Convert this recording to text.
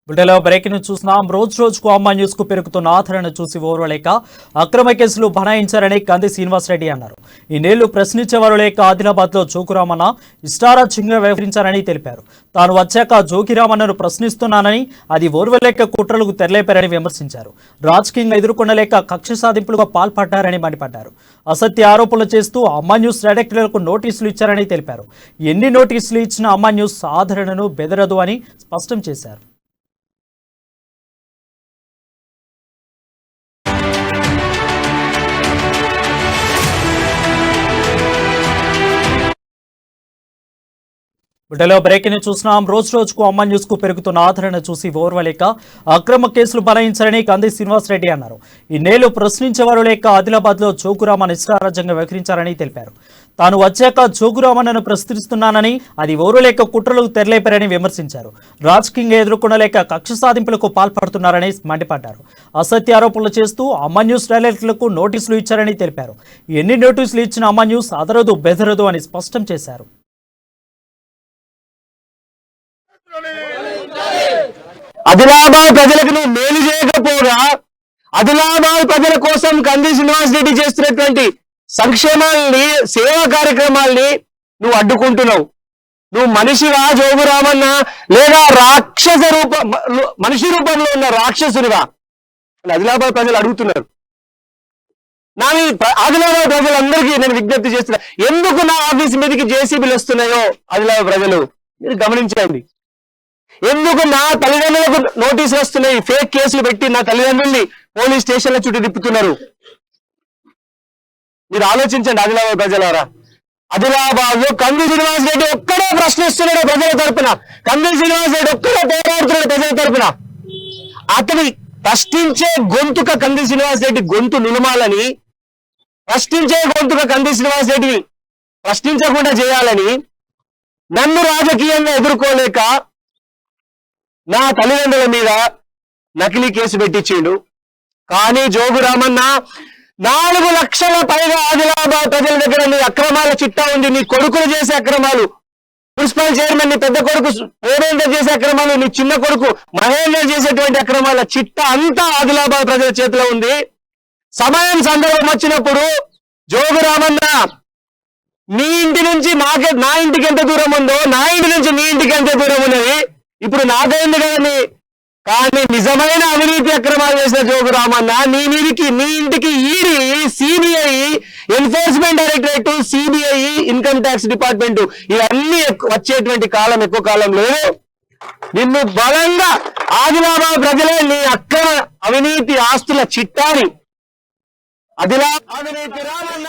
బుల్టెలో breaking చూస్తున్నాం. రోజుకు అమ్మ న్యూస్ కు పెరుగుతున్న ఆదరణ చూసి ఓర్వలేక అక్రమ కేసులు బనాయించారని కంది శ్రీనివాసరెడ్డి అన్నారు. ఈ నేళ్లు ప్రశ్నించేవారు లేక ఆదిలాబాద్ లో జోగురామన్న ఇష్టారాజ్యంగా వ్యవహరించారని తెలిపారు. తాను వచ్చాక జోగిరామన్నను ప్రశ్నిస్తున్నానని, అది ఓర్వలేక కుట్రలకు తెరలేపారని విమర్శించారు. రాజకీయంగా ఎదుర్కొనలేక కక్ష సాధింపులుగా పాల్పడ్డారని మండిపడ్డారు. అసత్య ఆరోపణలు చేస్తూ అమ్మ న్యూస్ డైరెక్టర్లకు నోటీసులు ఇచ్చారని తెలిపారు. ఎన్ని నోటీసులు ఇచ్చినా అమ్మ న్యూస్ ఆదరణను బెదరదు అని స్పష్టం చేశారు. బుల్టెలో బ్రేకింగ్ చూస్తున్నాం. రోజుకు అమ్మ న్యూస్ కు పెరుగుతున్న ఆదరణ చూసి ఓర్వలేక అక్రమ కేసులు బనాయించారని కంది శ్రీనివాసరెడ్డి అన్నారు. ఈ నేళ్లు ప్రశ్నించేవారు లేక ఆదిలాబాద్ లో జోగురామన్ ఇష్టారాజ్యంగా వ్యవహరించారని తెలిపారు. తాను వచ్చాక జోగురామన్నను ప్రశ్నిస్తున్నానని, అది ఓర్వలేక కుట్రలకు తెరలేపారని విమర్శించారు. రాజకీయంగా ఎదుర్కొనలేక కక్ష సాధింపులకు పాల్పడుతున్నారని మండిపడ్డారు. అసత్య ఆరోపణలు చేస్తూ అమ్మ న్యూస్ డైరెక్టర్లకు నోటీసులు ఇచ్చారని తెలిపారు. ఎన్ని నోటీసులు ఇచ్చినా అమ్మ న్యూస్ అదరదు బెదరదు అని స్పష్టం చేశారు. ఆదిలాబాద్ ప్రజలకు నువ్వు మేలు చేయకపోగా ఆదిలాబాద్ ప్రజల కోసం కంది శ్రీనివాసరెడ్డి చేస్తున్నటువంటి సంక్షేమాల్ని, సేవా కార్యక్రమాల్ని నువ్వు అడ్డుకుంటున్నావు. నువ్వు మనిషిగా జోగురామన్న లేదా రాక్షస మనిషి రూపంలో ఉన్న రాక్షసునిగా ఆదిలాబాద్ ప్రజలు అడుగుతున్నారు. ఆదిలాబాద్ ప్రజలందరికీ నేను విజ్ఞప్తి చేస్తున్నా, ఎందుకు నా ఆఫీస్ మీదకి జేసీబీలు వస్తున్నాయో ఆదిలాబాద్ ప్రజలు మీరు గమనించండి. ఎందుకు నా తల్లిదండ్రులకు నోటీసులు వస్తున్నాయి? ఫేక్ కేసులు పెట్టి నా తల్లిదండ్రుల్ని పోలీస్ స్టేషన్ల చుట్టూ తిప్పుతున్నారు. మీరు ఆలోచించండి ఆదిలాబాద్ ప్రజలారా. ఆదిలాబాద్ లో కంది శ్రీనివాసరెడ్డి ఒక్కడే ప్రశ్నిస్తున్నాడు ప్రజల తరపున. కంది శ్రీనివాసరెడ్డి ఒక్కడే పోరాడుతున్నాడు ప్రజల తరపున. అతని ప్రశ్నించే గొంతుక కంది శ్రీనివాసరెడ్డి గొంతు నులమాలని, ప్రశ్నించే గొంతుక కంది శ్రీనివాసరెడ్డి ప్రశ్నించకుండా చేయాలని నన్ను రాజకీయంగా ఎదుర్కోలేక నా తల్లిదండ్రుల మీద నకిలీ కేసు పెట్టించిండు. కానీ జోగురామన్న 4 లక్షల పైగా ఆదిలాబాద్ ప్రజల దగ్గర నీ అక్రమాల చిట్టా ఉంది. నీ కొడుకులు చేసే అక్రమాలు, మున్సిపల్ చైర్మన్ నీ పెద్ద కొడుకు పూర్వేందర్ చేసే అక్రమాలు, నీ చిన్న కొడుకు మహేందర్ చేసేటువంటి అక్రమాల చిట్టా అంతా ఆదిలాబాద్ ప్రజల చేతిలో ఉంది. సమయం సందర్భం వచ్చినప్పుడు జోగురామన్న నీ ఇంటి నుంచి నా ఇంటికి ఎంత దూరం ఉందో, నా ఇంటి నుంచి నీ ఇంటికి ఎంత దూరం ఉన్నది ఇప్పుడు నాకైంది కదండి. కానీ నిజమైన అవినీతి అక్రమాలు చేసిన జోగురామన్న నీ ఇంటికి ED, CBI, enforcement directorate, CBI, income tax department ఇవన్నీ వచ్చేటువంటి కాలం ఎక్కువ కాలం లేదు. నిన్ను బలంగా ఆదిలాబాద్ ప్రజలే నీ అక్రమ అవినీతి ఆస్తుల చిట్టాని అవినీతి రామన్న